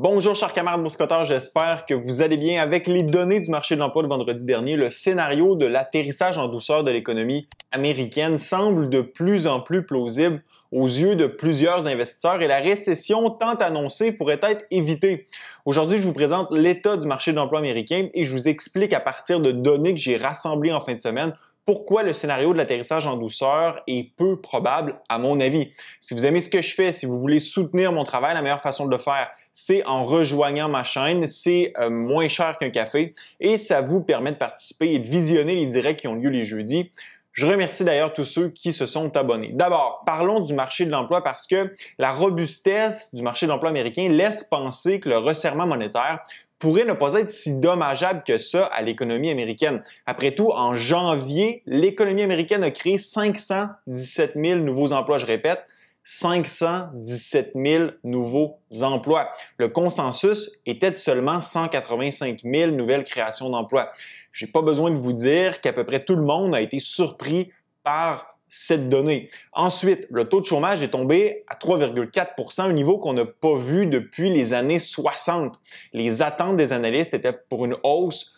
Bonjour chers camarades boursicotteurs, j'espère que vous allez bien. Avec les données du marché de l'emploi de vendredi dernier, le scénario de l'atterrissage en douceur de l'économie américaine semble de plus en plus plausible aux yeux de plusieurs investisseurs et la récession tant annoncée pourrait être évitée. Aujourd'hui, je vous présente l'état du marché de l'emploi américain et je vous explique à partir de données que j'ai rassemblées en fin de semaine pourquoi le scénario de l'atterrissage en douceur est peu probable à mon avis. Si vous aimez ce que je fais, si vous voulez soutenir mon travail, la meilleure façon de le faire, c'est en rejoignant ma chaîne. C'est moins cher qu'un café et ça vous permet de participer et de visionner les directs qui ont lieu les jeudis. Je remercie d'ailleurs tous ceux qui se sont abonnés. D'abord, parlons du marché de l'emploi parce que la robustesse du marché de l'emploi américain laisse penser que le resserrement monétaire pourrait ne pas être si dommageable que ça à l'économie américaine. Après tout, en janvier, l'économie américaine a créé 517 000 nouveaux emplois. Je répète, 517 000 nouveaux emplois. Le consensus était de seulement 185 000 nouvelles créations d'emplois. Je n'ai pas besoin de vous dire qu'à peu près tout le monde a été surpris par cette donnée. Ensuite, le taux de chômage est tombé à 3,4 %, un niveau qu'on n'a pas vu depuis les années 60. Les attentes des analystes étaient pour une hausse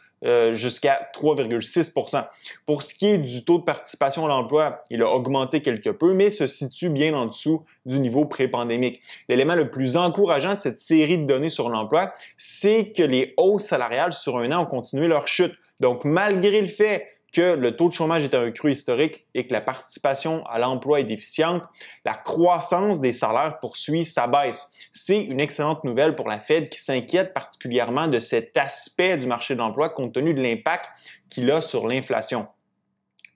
jusqu'à 3,6 %. Pour ce qui est du taux de participation à l'emploi, il a augmenté quelque peu, mais se situe bien en dessous du niveau pré-pandémique. L'élément le plus encourageant de cette série de données sur l'emploi, c'est que les hausses salariales sur un an ont continué leur chute. Donc, malgré le fait que le taux de chômage est à un creux historique et que la participation à l'emploi est déficiente, la croissance des salaires poursuit sa baisse. C'est une excellente nouvelle pour la Fed qui s'inquiète particulièrement de cet aspect du marché de l'emploi compte tenu de l'impact qu'il a sur l'inflation.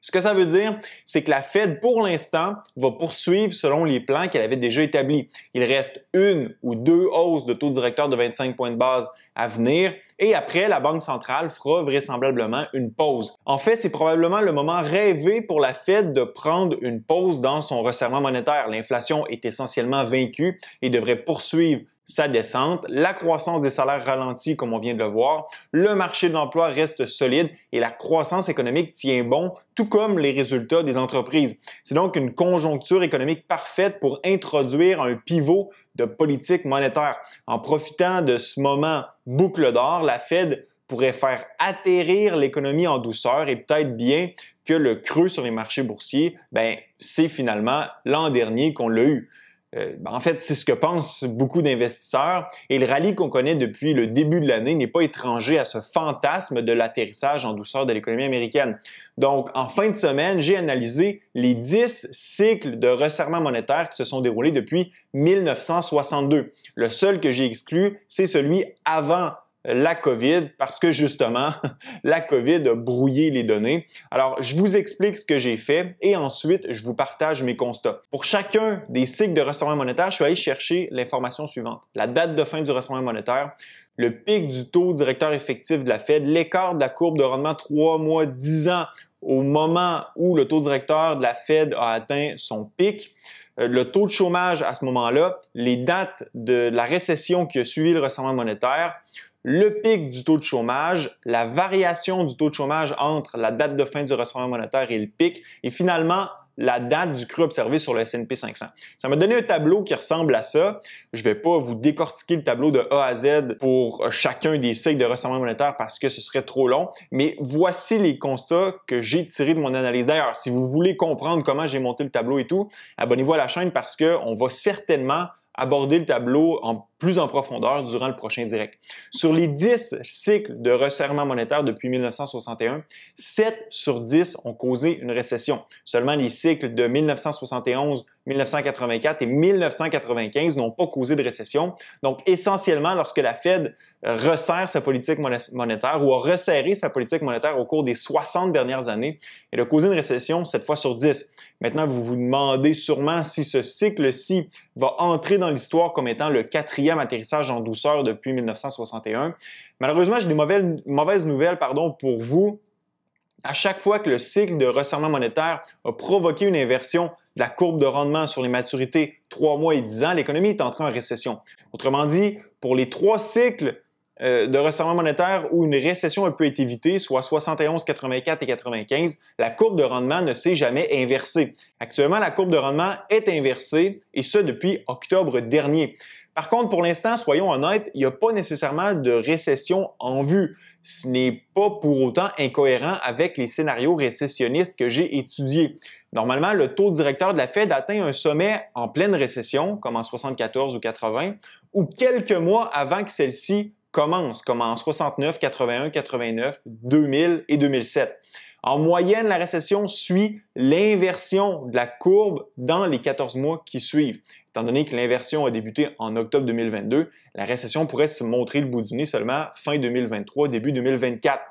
Ce que ça veut dire, c'est que la Fed, pour l'instant, va poursuivre selon les plans qu'elle avait déjà établis. Il reste une ou deux hausses de taux directeur de 25 points de base à venir et après, la Banque centrale fera vraisemblablement une pause. En fait, c'est probablement le moment rêvé pour la Fed de prendre une pause dans son resserrement monétaire. L'inflation est essentiellement vaincue et devrait poursuivre sa descente, la croissance des salaires ralentit comme on vient de le voir, le marché de l'emploi reste solide et la croissance économique tient bon, tout comme les résultats des entreprises. C'est donc une conjoncture économique parfaite pour introduire un pivot de politique monétaire. En profitant de ce moment boucle d'or, la Fed pourrait faire atterrir l'économie en douceur et peut-être bien que le creux sur les marchés boursiers, c'est finalement l'an dernier qu'on l'a eu. En fait, c'est ce que pensent beaucoup d'investisseurs et le rallye qu'on connaît depuis le début de l'année n'est pas étranger à ce fantasme de l'atterrissage en douceur de l'économie américaine. Donc, en fin de semaine, j'ai analysé les 10 cycles de resserrement monétaire qui se sont déroulés depuis 1962. Le seul que j'ai exclu, c'est celui avant la COVID parce que justement, la COVID a brouillé les données. Alors, je vous explique ce que j'ai fait et ensuite, je vous partage mes constats. Pour chacun des cycles de resserrement monétaire, je suis allé chercher l'information suivante. La date de fin du resserrement monétaire, le pic du taux directeur effectif de la Fed, l'écart de la courbe de rendement 3 mois, 10 ans au moment où le taux directeur de la Fed a atteint son pic, le taux de chômage à ce moment-là, les dates de la récession qui a suivi le resserrement monétaire, le pic du taux de chômage, la variation du taux de chômage entre la date de fin du resserrement monétaire et le pic, et finalement, la date du creux observé sur le S&P 500. Ça m'a donné un tableau qui ressemble à ça. Je ne vais pas vous décortiquer le tableau de A à Z pour chacun des cycles de resserrement monétaire parce que ce serait trop long, mais voici les constats que j'ai tirés de mon analyse. D'ailleurs, si vous voulez comprendre comment j'ai monté le tableau et tout, abonnez-vous à la chaîne parce qu'on va certainement aborder le tableau plus en profondeur durant le prochain direct. Sur les 10 cycles de resserrement monétaire depuis 1961, 7 sur 10 ont causé une récession. Seulement les cycles de 1971, 1984 et 1995 n'ont pas causé de récession. Donc, essentiellement, lorsque la Fed resserre sa politique monétaire ou a resserré sa politique monétaire au cours des 60 dernières années, elle a causé une récession 7 fois sur 10. Maintenant, vous vous demandez sûrement si ce cycle-ci va entrer dans l'histoire comme étant le 4e atterrissage en douceur depuis 1961. Malheureusement, j'ai des mauvaises nouvelles pour vous. À chaque fois que le cycle de resserrement monétaire a provoqué une inversion de la courbe de rendement sur les maturités 3 mois et 10 ans, l'économie est entrée en récession. Autrement dit, pour les 3 cycles de resserrement monétaire où une récession a pu être évitée, soit 71, 84 et 95, la courbe de rendement ne s'est jamais inversée. Actuellement, la courbe de rendement est inversée et ce depuis octobre dernier. Par contre, pour l'instant, soyons honnêtes, il n'y a pas nécessairement de récession en vue. Ce n'est pas pour autant incohérent avec les scénarios récessionnistes que j'ai étudiés. Normalement, le taux directeur de la Fed atteint un sommet en pleine récession, comme en 74 ou 80, ou quelques mois avant que celle-ci commence, comme en 69, 81, 89, 2000 et 2007. En moyenne, la récession suit l'inversion de la courbe dans les 14 mois qui suivent. Étant donné que l'inversion a débuté en octobre 2022, la récession pourrait se montrer le bout du nez seulement fin 2023, début 2024.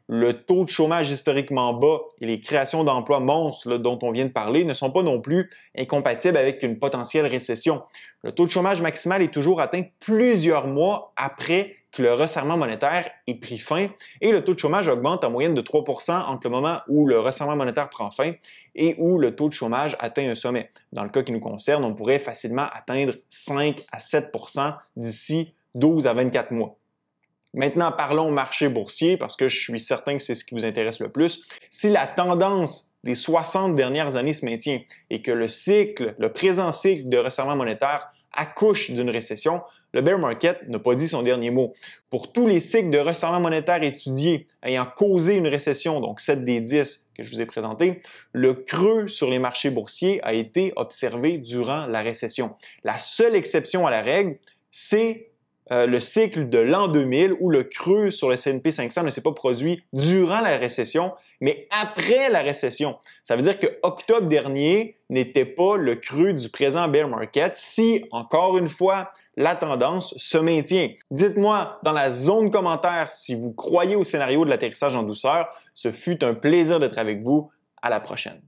Le taux de chômage historiquement bas et les créations d'emplois monstres dont on vient de parler ne sont pas non plus incompatibles avec une potentielle récession. Le taux de chômage maximal est toujours atteint plusieurs mois après que le resserrement monétaire ait pris fin et le taux de chômage augmente en moyenne de 3 % entre le moment où le resserrement monétaire prend fin et où le taux de chômage atteint un sommet. Dans le cas qui nous concerne, on pourrait facilement atteindre 5 à 7 % d'ici 12 à 24 mois. Maintenant, parlons marché boursier parce que je suis certain que c'est ce qui vous intéresse le plus. Si la tendance des 60 dernières années se maintient et que le présent cycle de resserrement monétaire accouche d'une récession, le bear market n'a pas dit son dernier mot. Pour tous les cycles de resserrement monétaire étudiés ayant causé une récession, donc 7 des 10 que je vous ai présentés, le creux sur les marchés boursiers a été observé durant la récession. La seule exception à la règle, c'est le cycle de l'an 2000 où le creux sur le S&P 500 ne s'est pas produit durant la récession, mais après la récession. Ça veut dire que octobre dernier n'était pas le creux du présent bear market si, encore une fois, la tendance se maintient. Dites-moi dans la zone commentaire si vous croyez au scénario de l'atterrissage en douceur. Ce fut un plaisir d'être avec vous. À la prochaine.